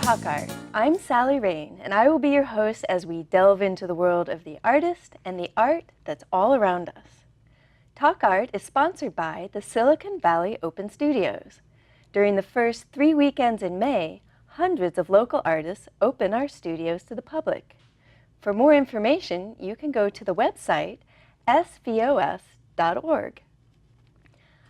Talk Art. I'm Sally Rain, and I will be your host as we delve into the world of the artist and the art that's all around us. Talk Art is sponsored by the Silicon Valley Open Studios. During the first 3 weekends in May, hundreds of local artists open our studios to the public. For more information, you can go to the website svos.org.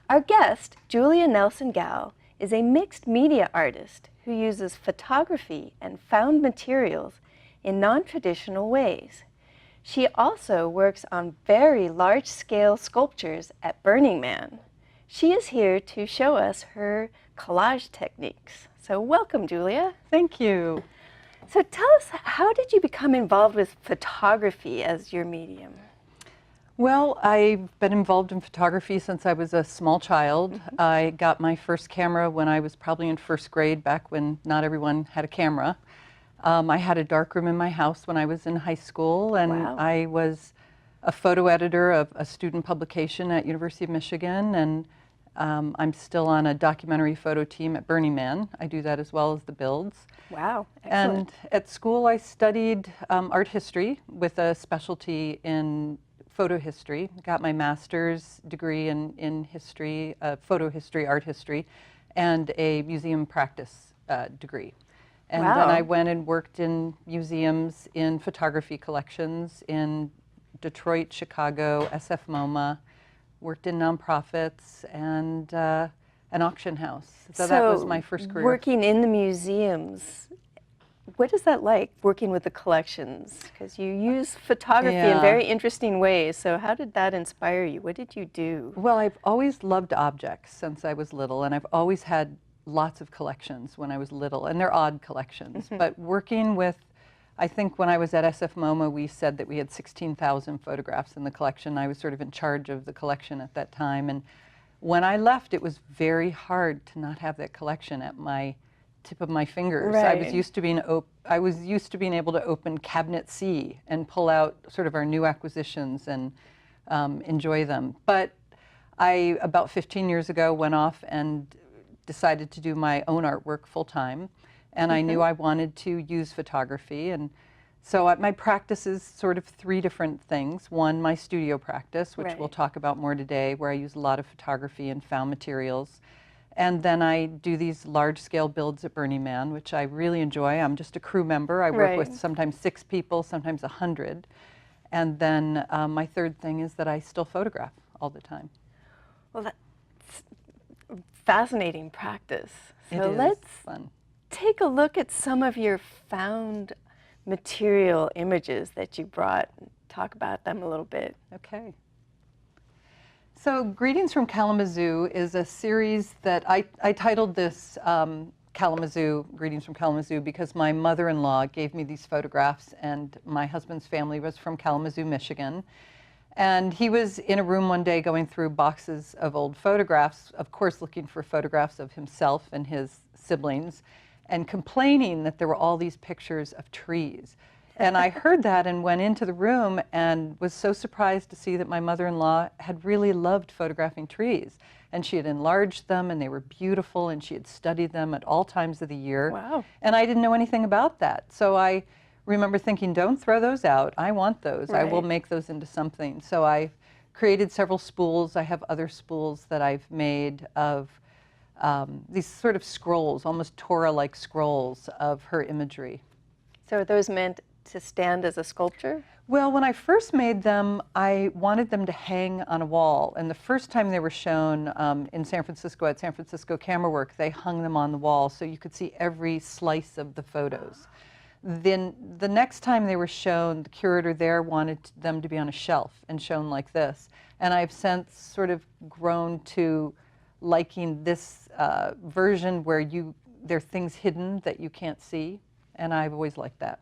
Our guest, Julia Nelson-Gall, is a mixed media artist who uses photography and found materials in non-traditional ways. She also works on very large-scale sculptures at Burning Man. She is here to show us her collage techniques. So welcome, Julia. Thank you. So tell us, how did you become involved with photography as your medium? Well, I've been involved in photography since I was a small child. I got my first camera when I was probably in first grade, back when not everyone had a camera. I had a darkroom in my house when I was in high school, and Wow. I was a photo editor of a student publication at University of Michigan, and I'm still on a documentary photo team at Burning Man. I do that as well as the builds. Wow, excellent. And at school I studied art history with a specialty in photo history. Got my master's degree in history, photo history, art history, and a museum practice degree. And Wow. then I went and worked in museums, in photography collections in Detroit, Chicago, SF MoMA, worked in nonprofits, and an auction house. So that was my first career. Working in the museums, what is that like, working with the collections? Because you use photography in Yeah. very interesting ways. So how did that inspire you? What did you do? Well, I've always loved objects since I was little, and I've always had lots of collections when I was little, and they're odd collections. But working with, I think when I was at SF MoMA, we said that we had 16,000 photographs in the collection. I was sort of in charge of the collection at that time. And when I left, it was very hard to not have that collection at my tip of my fingers. Right. I was used to being able to open Cabinet C and pull out sort of our new acquisitions and enjoy them. But I, about 15 years ago, went off and decided to do my own artwork full time. And I knew I wanted to use photography. And so my practice is sort of 3 different things. One, my studio practice, which we'll talk about more today, where I use a lot of photography and found materials. And then I do these large-scale builds at Burning Man, which I really enjoy. I'm just a crew member. I work with sometimes 6 people, sometimes 100. And then my third thing is that I still photograph all the time. Well, that's fascinating practice. So It is let's fun. take a look at some of your found material images that you brought. Talk about them a little bit. Okay. So Greetings from Kalamazoo is a series that I titled this Kalamazoo, Greetings from Kalamazoo, because my mother-in-law gave me these photographs, and my husband's family was from Kalamazoo, Michigan. And he was in a room one day going through boxes of old photographs, of course looking for photographs of himself and his siblings, and complaining that there were all these pictures of trees. And I heard that and went into the room and was so surprised to see that my mother-in-law had really loved photographing trees. And she had enlarged them, and they were beautiful, and she had studied them at all times of the year. Wow. And I didn't know anything about that. So I remember thinking, don't throw those out. I want those. I will make those into something. So I created several spools. I have other spools that I've made of these sort of scrolls, almost Torah-like scrolls of her imagery. So are those meant to stand as a sculpture? Well, when I first made them, I wanted them to hang on a wall. And the first time they were shown in San Francisco at San Francisco Camera Work, they hung them on the wall so you could see every slice of the photos. Then the next time they were shown, the curator there wanted them to be on a shelf and shown like this. And I've since sort of grown to liking this version where there are things hidden that you can't see, and I've always liked that.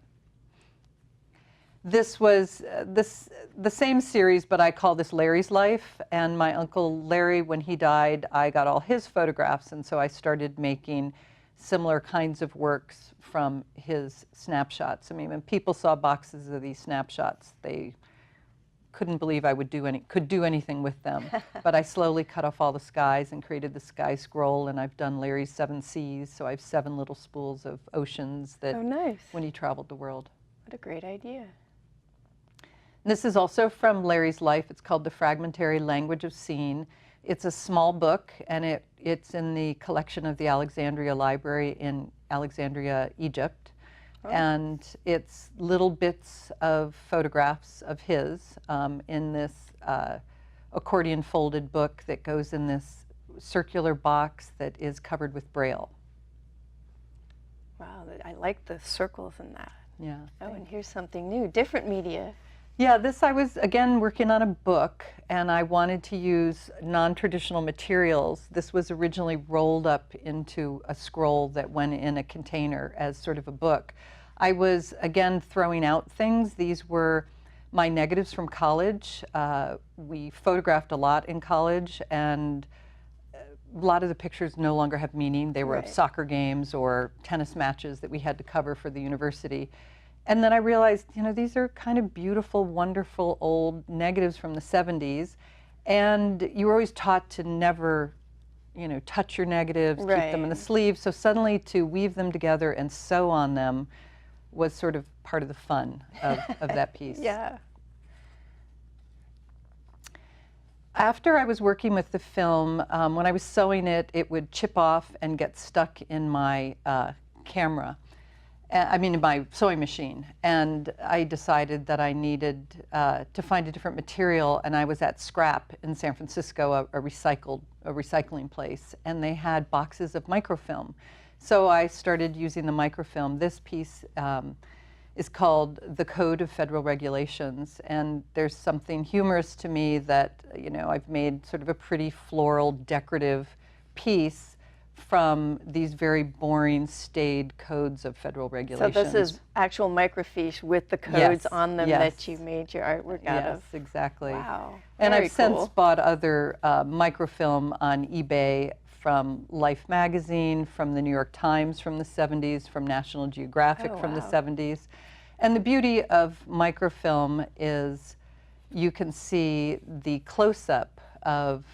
This was the same series, but I call this Larry's Life. And my uncle Larry, when he died, I got all his photographs, and so I started making similar kinds of works from his snapshots. I mean, when people saw boxes of these snapshots, they couldn't believe I could do anything with them. But I slowly cut off all the skies and created the sky scroll, and I've done Larry's 7 seas, so I have 7 little spools of oceans that Oh, nice. when he traveled the world. What a great idea. This is also from Larry's life. It's called The Fragmentary Language of Scene. It's a small book, and it's in the collection of the Alexandria Library in Alexandria, Egypt. Oh. And it's little bits of photographs of his in this accordion folded book that goes in this circular box that is covered with Braille. Wow, I like the circles in that. Yeah. Oh, and here's something new, different media. Yeah, I was, again, working on a book, and I wanted to use non-traditional materials. This was originally rolled up into a scroll that went in a container as sort of a book. I was, again, throwing out things. These were my negatives from college. We photographed a lot in college, and a lot of the pictures no longer have meaning. They were of soccer games or tennis matches that we had to cover for the university. And then I realized, you know, these are kind of beautiful, wonderful old negatives from the 70s. And you were always taught to never, you know, touch your negatives, keep them in the sleeve. So suddenly to weave them together and sew on them was sort of part of the fun of that piece. Yeah. After I was working with the film, when I was sewing it, it would chip off and get stuck in my camera. In my sewing machine, and I decided that I needed to find a different material, and I was at Scrap in San Francisco, a recycling place, and they had boxes of microfilm. So I started using the microfilm. This piece is called The Code of Federal Regulations, and there's something humorous to me that, you know, I've made sort of a pretty floral, decorative piece from these very boring, staid codes of federal regulations. So this is actual microfiche with the codes on them that you made your artwork out of? Yes, exactly. Wow. And Very I've since cool. bought other microfilm on eBay from Life magazine, from the New York Times from the 70s, from National Geographic from the 70s. And the beauty of microfilm is you can see the close-up of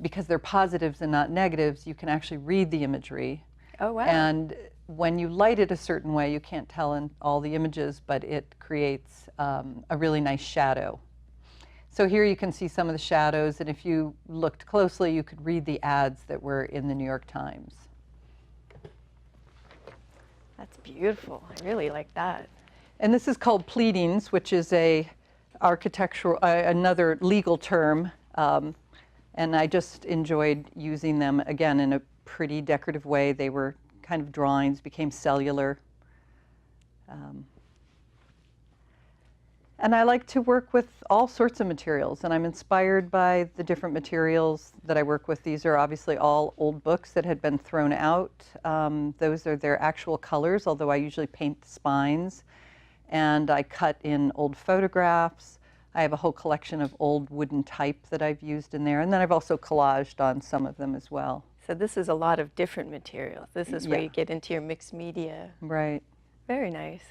because they're positives and not negatives, you can actually read the imagery. Oh, wow. And when you light it a certain way, you can't tell in all the images, but it creates a really nice shadow. So here you can see some of the shadows, and if you looked closely, you could read the ads that were in the New York Times. That's beautiful. I really like that. And this is called pleadings, which is a architectural, another legal term. And I just enjoyed using them, again, in a pretty decorative way. They were kind of drawings, became cellular. And I like to work with all sorts of materials, and I'm inspired by the different materials that I work with. These are obviously all old books that had been thrown out. Those are their actual colors, although I usually paint the spines. And I cut in old photographs. I have a whole collection of old wooden type that I've used in there, and then I've also collaged on some of them as well. So this is a lot of different materials. This is where you get into your mixed media. Right. Very nice.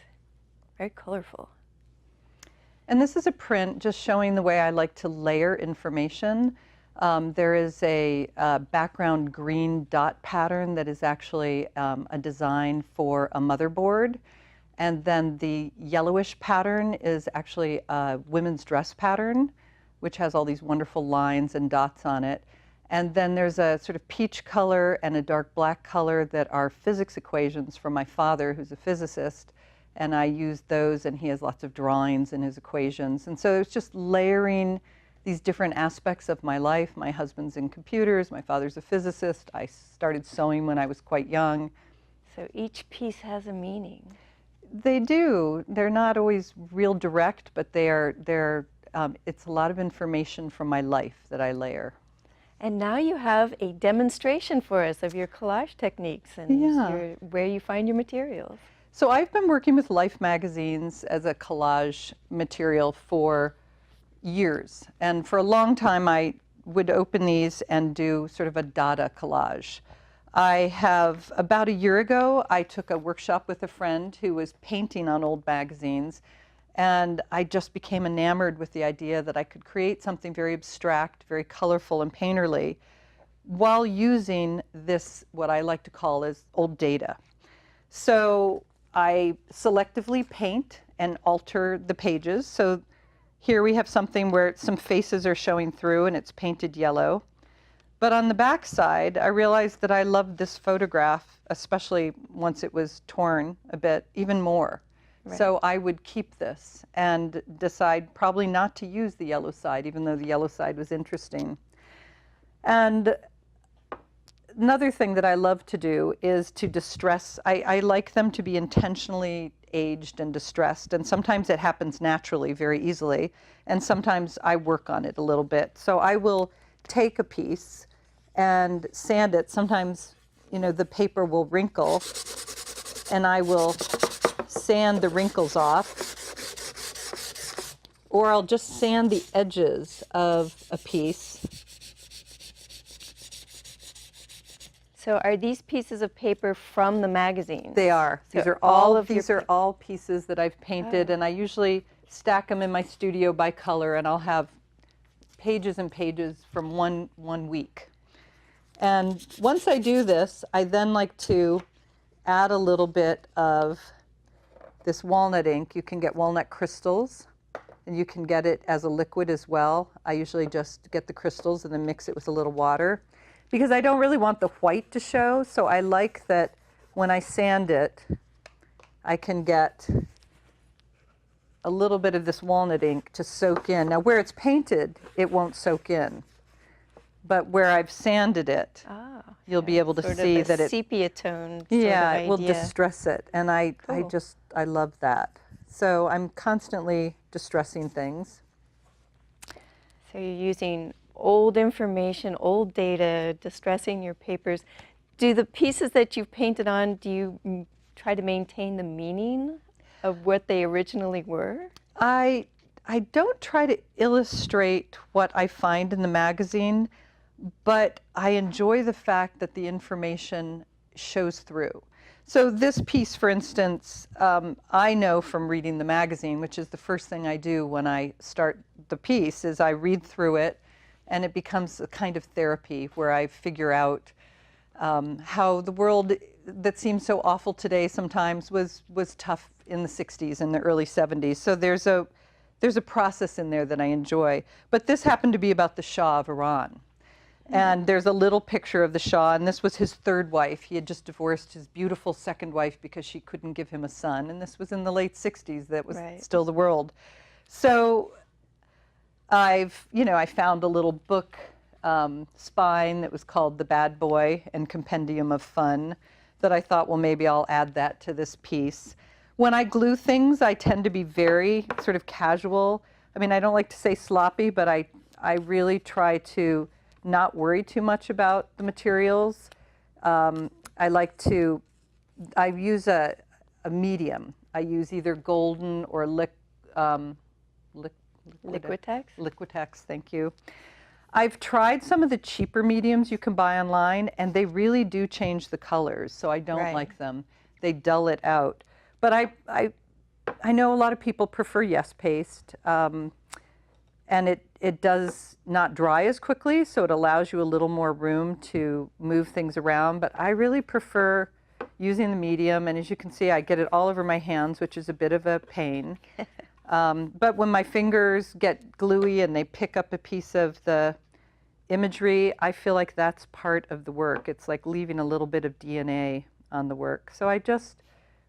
Very colorful. And this is a print just showing the way I like to layer information. There is a background green dot pattern that is actually a design for a motherboard. And then the yellowish pattern is actually a women's dress pattern, which has all these wonderful lines and dots on it. And then there's a sort of peach color and a dark black color that are physics equations from my father, who's a physicist. And I used those, and he has lots of drawings in his equations. And so it's just layering these different aspects of my life. My husband's in computers, my father's a physicist. I started sewing when I was quite young. So each piece has a meaning. They do. They're not always real direct, but it's a lot of information from my life that I layer. And now you have a demonstration for us of your collage techniques and where you find your materials. So I've been working with Life magazines as a collage material for years. And for a long time, I would open these and do sort of a Dada collage. About a year ago, I took a workshop with a friend who was painting on old magazines. And I just became enamored with the idea that I could create something very abstract, very colorful and painterly, while using this, what I like to call as old data. So I selectively paint and alter the pages. So here we have something where some faces are showing through and it's painted yellow. But on the back side, I realized that I loved this photograph, especially once it was torn a bit, even more. Right. So I would keep this and decide probably not to use the yellow side, even though the yellow side was interesting. And another thing that I love to do is to distress. I like them to be intentionally aged and distressed, and sometimes it happens naturally very easily, and sometimes I work on it a little bit. So I will take a piece and sand it. Sometimes, you know, the paper will wrinkle, and I will sand the wrinkles off, or I'll just sand the edges of a piece. So are these pieces of paper from the magazine? They are. So these are all pieces that I've painted, and I usually stack them in my studio by color, and I'll have pages and pages from one week. And once I do this, I then like to add a little bit of this walnut ink. You can get walnut crystals, and you can get it as a liquid as well. I usually just get the crystals and then mix it with a little water, because I don't really want the white to show. So I like that when I sand it, I can get a little bit of this walnut ink to soak in. Now where it's painted, it won't soak in. But where I've sanded it, you'll be able to see that it sepia tone. Yeah, it will distress it, and Cool. I love that. So I'm constantly distressing things. So you're using old information, old data, distressing your papers. Do the pieces that you've painted on, do you try to maintain the meaning of what they originally were? I don't try to illustrate what I find in the magazine, but I enjoy the fact that the information shows through. So this piece, for instance, I know from reading the magazine, which is the first thing I do when I start the piece, is I read through it, and it becomes a kind of therapy where I figure out how the world that seems so awful today sometimes was tough in the 60s and the early 70s. So there's a process in there that I enjoy. But this happened to be about the Shah of Iran. And there's a little picture of the Shah, and this was his third wife. He had just divorced his beautiful second wife because she couldn't give him a son, and this was in the late 60s. That was still the world. So I found a little book spine that was called The Bad Boy and Compendium of Fun that I thought, well, maybe I'll add that to this piece. When I glue things, I tend to be very sort of casual. I mean, I don't like to say sloppy, but I really try to not worry too much about the materials. I use a medium. I use either golden or Liquitex? Liquitex, thank you. I've tried some of the cheaper mediums you can buy online, and they really do change the colors, so I don't like them. They dull it out. But I know a lot of people prefer Yes Paste, and it does not dry as quickly, so it allows you a little more room to move things around. But I really prefer using the medium, and as you can see, I get it all over my hands, which is a bit of a pain. But when my fingers get gluey and they pick up a piece of the imagery, I feel like that's part of the work. It's like leaving a little bit of DNA on the work. So I just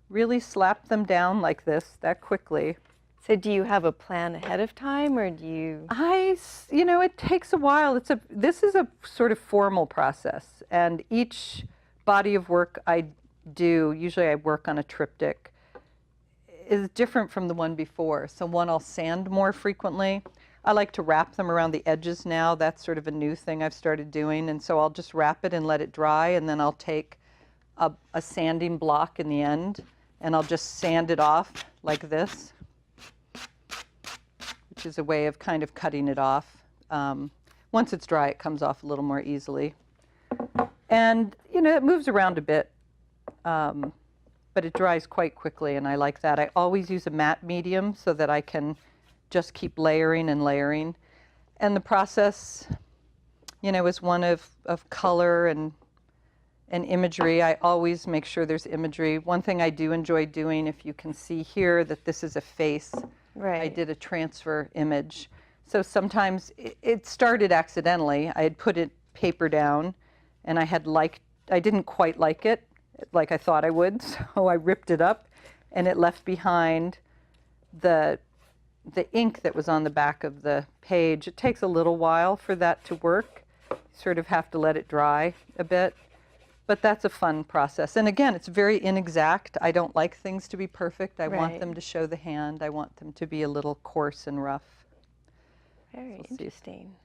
really slap them down like this, that quickly. So do you have a plan ahead of time, or do you? It takes a while. This is a sort of formal process, and each body of work I do, usually I work on a triptych, is different from the one before. So one I'll sand more frequently. I like to wrap them around the edges now. That's sort of a new thing I've started doing, and so I'll just wrap it and let it dry, and then I'll take a sanding block in the end, and I'll just sand it off like this, which is a way of kind of cutting it off. Once it's dry, it comes off a little more easily. And, it moves around a bit. but it dries quite quickly, and I like that. I always use a matte medium so that I can just keep layering and layering. And the process, is one of color and imagery. I always make sure there's imagery. One thing I do enjoy doing, if you can see here that this is a face, Right. I did a transfer image. So sometimes it started accidentally. I had put paper down, and I didn't quite like it like I thought I would, so I ripped it up, and it left behind the ink that was on the back of the page. It takes a little while for that to work. You sort of have to let it dry a bit, but that's a fun process. And again, it's very inexact. I don't like things to be perfect. I want Right. them to show the hand. I want them to be a little coarse and rough. Very We'll see. interesting.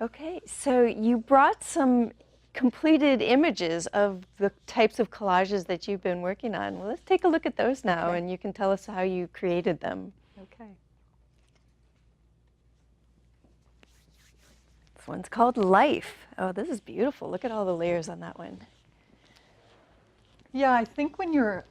Okay, so you brought some completed images of the types of collages that you've been working on. Well, let's take a look at those now, Okay. and you can tell us how you created them. Okay. This one's called Life. Oh, this is beautiful. Look at all the layers on that one. Yeah, I think when you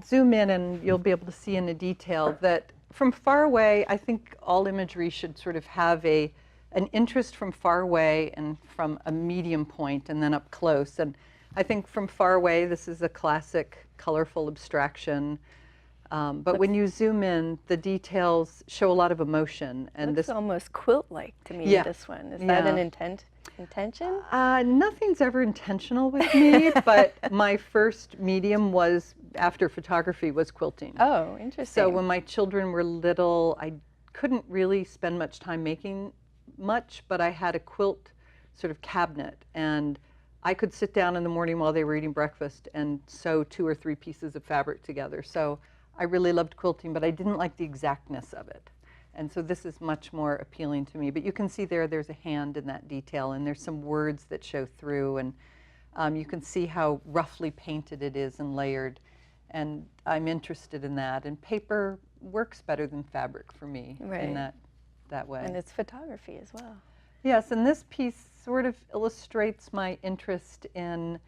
zoom in, and you'll be able to see in the detail that from far away, I think all imagery should sort of have an interest from far away and from a medium point and then up close. And I think from far away, this is a classic colorful abstraction. But when you zoom in, the details show a lot of emotion. And Looks this almost quilt-like to me, Yeah. this one. Is that an Yeah. intention? Nothing's ever intentional with me, but my first medium was, after photography, was quilting. Oh, interesting. So when my children were little, I couldn't really spend much time making much, but I had a quilt sort of cabinet, and I could sit down in the morning while they were eating breakfast and sew 2 or 3 pieces of fabric together. So I really loved quilting, but I didn't like the exactness of it. And so this is much more appealing to me. But you can see there's a hand in that detail, and there's some words that show through, and you can see how roughly painted it is and layered. And I'm interested in that. And paper works better than fabric for me Right. in that way. And it's photography as well. Yes, and this piece sort of illustrates my interest in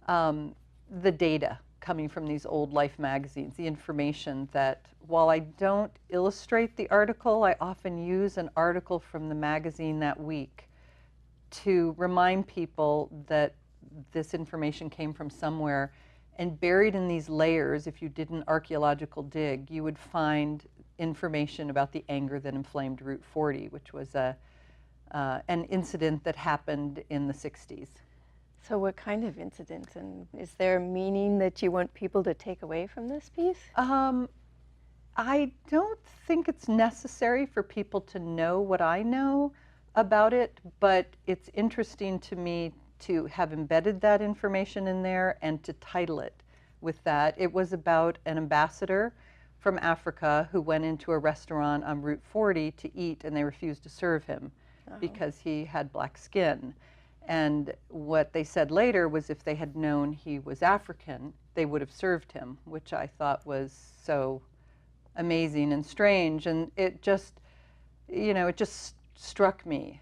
the data coming from these old Life magazines, the information that while I don't illustrate the article, I often use an article from the magazine that week to remind people that this information came from somewhere. And buried in these layers, if you did an archaeological dig, you would find information about the anger that inflamed Route 40, which was an incident that happened in the 60s. So what kind of incident, and is there a meaning that you want people to take away from this piece? I don't think it's necessary for people to know what I know about it, but it's interesting to me to have embedded that information in there and to title it with that. It was about an ambassador from Africa who went into a restaurant on Route 40 to eat, and they refused to serve him because he had black skin. And what they said later was if they had known he was African, they would have served him, which I thought was so amazing and strange. And it just, it just struck me,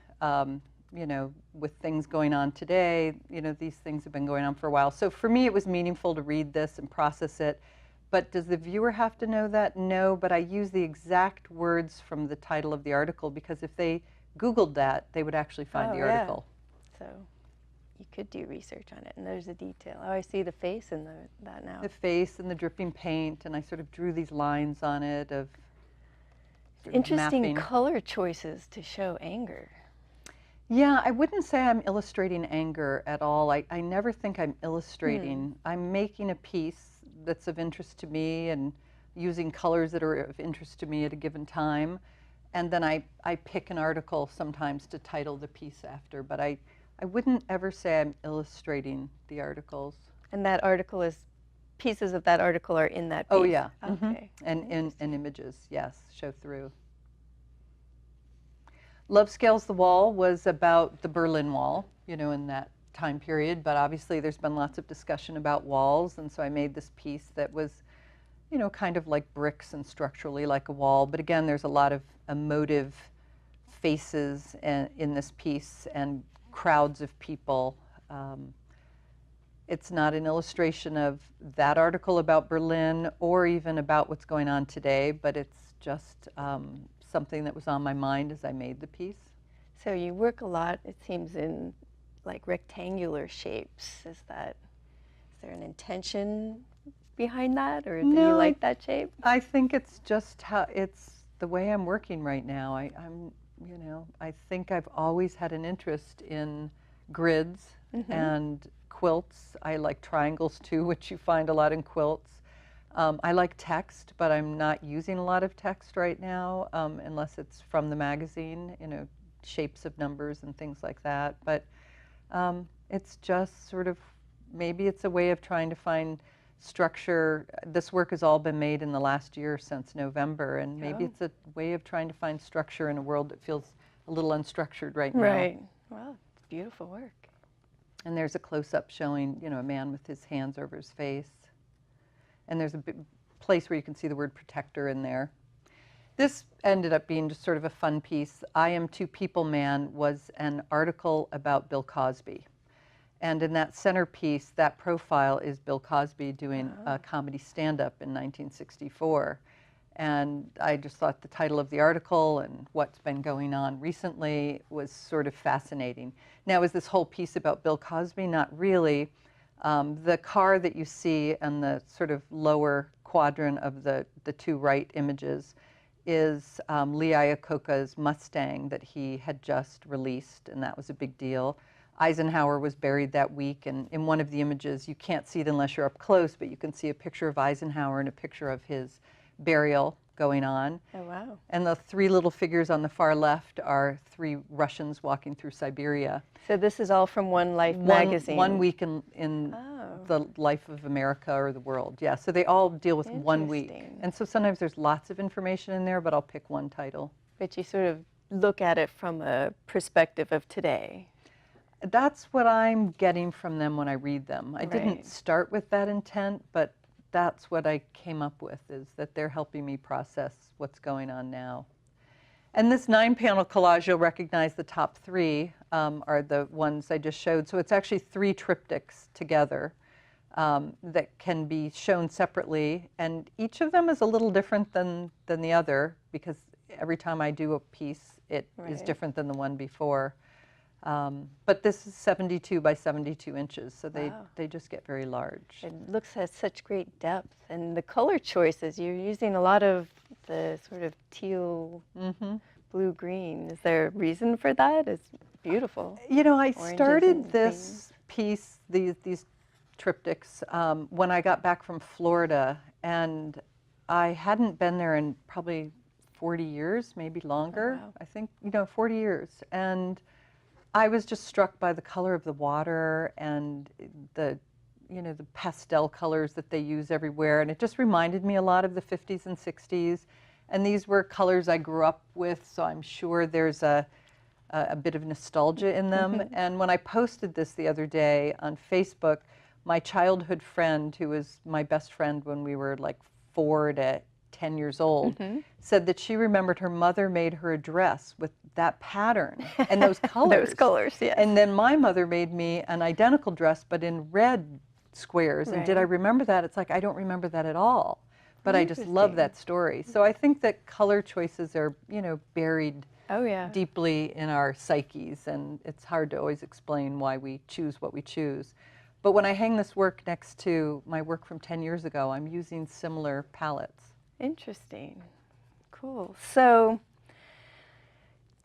with things going on today, these things have been going on for a while. So for me, it was meaningful to read this and process it. But does the viewer have to know that? No, but I use the exact words from the title of the article, because if they Googled that, they would actually find the article. So you could do research on it, and there's a detail. Oh, I see the face in that now. The face and the dripping paint, and I sort of drew these lines on it of sort of Interesting mapping. color choices to show anger. Yeah, I wouldn't say I'm illustrating anger at all. I never think I'm illustrating. I'm making a piece that's of interest to me and using colors that are of interest to me at a given time. And then I pick an article sometimes to title the piece after, but I wouldn't ever say I'm illustrating the articles. And that article is, pieces of that article are in that piece? Oh, yeah. Okay. And images, yes, show through. Love Scales the Wall was about the Berlin Wall, in that time period, but obviously there's been lots of discussion about walls, and so I made this piece that was, kind of like bricks and structurally like a wall. But again, there's a lot of emotive faces in this piece and crowds of people it's not an illustration of that article about Berlin or even about what's going on today, but it's just something that was on my mind as I made the piece. So you work a lot, it seems, in like rectangular shapes. Is there an intention behind that, or do you like that shape? I think it's just it's the way I'm working right now. I think I've always had an interest in grids and quilts. I like triangles too, which you find a lot in quilts. I like text, but I'm not using a lot of text right now, unless it's from the magazine, shapes of numbers and things like that. But it's just sort of, maybe it's a way of trying to find structure. This work has all been made in the last year since November, and maybe it's a way of trying to find structure in a world that feels a little unstructured right now. Right. Well, it's beautiful work. And there's a close-up showing, a man with his hands over his face. And there's a place where you can see the word protector in there. This ended up being just sort of a fun piece. I Am Two People Man was an article about Bill Cosby. And in that centerpiece, that profile is Bill Cosby doing a comedy stand-up in 1964. And I just thought the title of the article and what's been going on recently was sort of fascinating. Now, is this whole piece about Bill Cosby? Not really. The car that you see in the sort of lower quadrant of the two right images is Lee Iacocca's Mustang that he had just released, and that was a big deal. Eisenhower was buried that week, and in one of the images, you can't see it unless you're up close, but you can see a picture of Eisenhower and a picture of his burial going on. Oh, wow. And the three little figures on the far left are three Russians walking through Siberia. So this is all from One Life magazine? One week in the life of America or the world, yeah. So they all deal with 1 week. And so sometimes there's lots of information in there, but I'll pick one title. But you sort of look at it from a perspective of today. That's what I'm getting from them when I read them. I didn't start with that intent, but that's what I came up with, is that they're helping me process what's going on now. And this 9-panel collage, you'll recognize the top three are the ones I just showed. So it's actually 3 triptychs together that can be shown separately. And each of them is a little different than the other, because every time I do a piece, it is different than the one before. But this is 72 by 72 inches, so they just get very large. It looks at such great depth. And the color choices, you're using a lot of the sort of teal, blue-green. Is there a reason for that? It's beautiful. I started this piece, these triptychs, when I got back from Florida, and I hadn't been there in probably 40 years, maybe longer. Oh, wow. I think, 40 years. And I was just struck by the color of the water and the pastel colors that they use everywhere. And it just reminded me a lot of the 50s and 60s. And these were colors I grew up with, so I'm sure there's a bit of nostalgia in them. And when I posted this the other day on Facebook, my childhood friend, who was my best friend when we were like 4 to 10 years old, said that she remembered her mother made her a dress with that pattern and those colors. Those colors, yes. And then my mother made me an identical dress, but in red squares. And did I remember that? It's like, I don't remember that at all. But I just love that story. So I think that color choices are, buried deeply in our psyches, and it's hard to always explain why we choose what we choose. But when I hang this work next to my work from 10 years ago, I'm using similar palettes. Interesting. Cool. So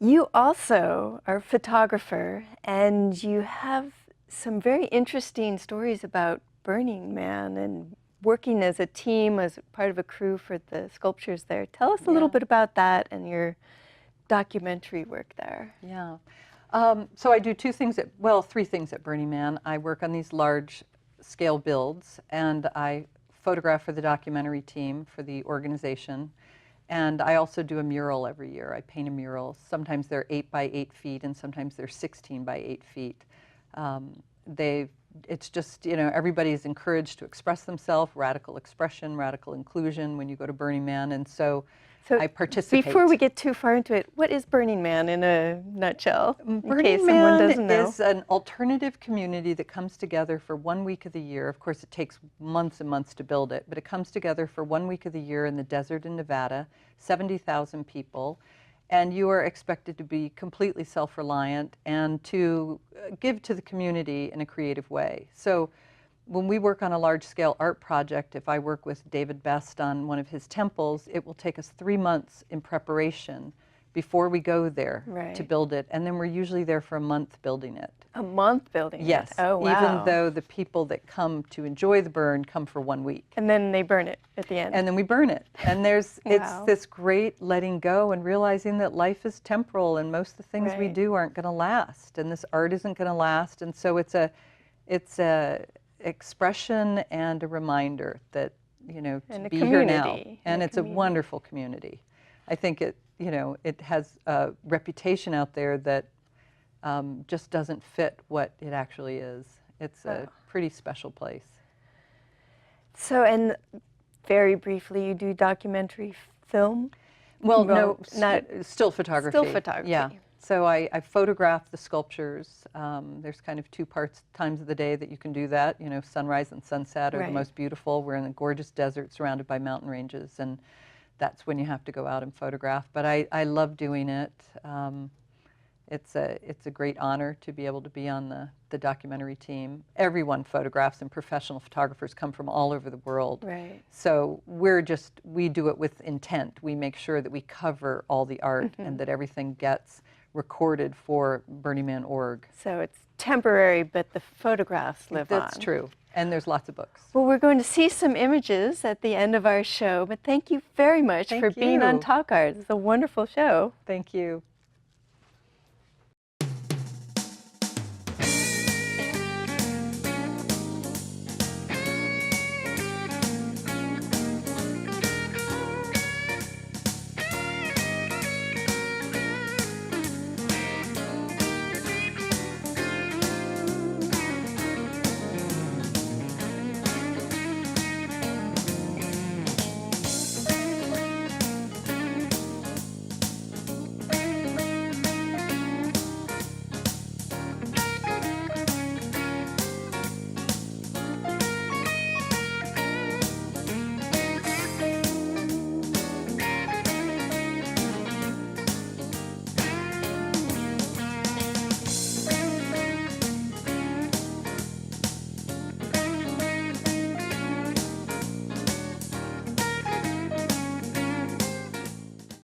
you also are a photographer, and you have some very interesting stories about Burning Man and working as a team, as part of a crew for the sculptures there. Tell us a little bit about that and your documentary work there. Yeah. So I do 3 things at Burning Man. I work on these large scale builds, and I photograph for the documentary team for the organization. And I also do a mural every year. I paint a mural. Sometimes they're 8 by 8 feet, and sometimes they're 16 by 8 feet. It's just, everybody's encouraged to express themselves, radical expression, radical inclusion when you go to Burning Man. And so So I participate. before we get too far into it, what is Burning Man in a nutshell, in Burning case someone Man doesn't know? is an alternative community that comes together for 1 week of the year. Of course, it takes months and months to build it, but it comes together for 1 week of the year in the desert in Nevada, 70,000 people, and you are expected to be completely self-reliant and to give to the community in a creative way. So when we work on a large-scale art project, if I work with David Best on one of his temples, it will take us 3 months in preparation before we go there to build it. And then we're usually there for a month building it. A month building it? Yes. Oh, wow. Even though the people that come to enjoy the burn come for 1 week. And then they burn it at the end. And then we burn it. And there's Wow. it's this great letting go and realizing that life is temporal and most of the things we do aren't going to last. And this art isn't going to last. And so it's a expression and a reminder that, you know, to be here now. And it's a wonderful community. I think it, you know, it has a reputation out there that just doesn't fit what it actually is. It's a pretty special place. So, and very briefly, you do documentary film? Well, Well, no, not still photography. Still photography. Yeah. So I photograph the sculptures. There's kind of two times of the day that you can do that. You know, sunrise and sunset are the most beautiful. We're in a gorgeous desert surrounded by mountain ranges, and that's when you have to go out and photograph. But I love doing it. It's a great honor to be able to be on the documentary team. Everyone photographs, and professional photographers come from all over the world. Right. So we do it with intent. We make sure that we cover all the art and that everything gets recorded for BurningMan.org. So it's temporary, but the photographs live on. That's true. And there's lots of books. Well, we're going to see some images at the end of our show, but thank you very much for being on Talk Art. It's a wonderful show. Thank you.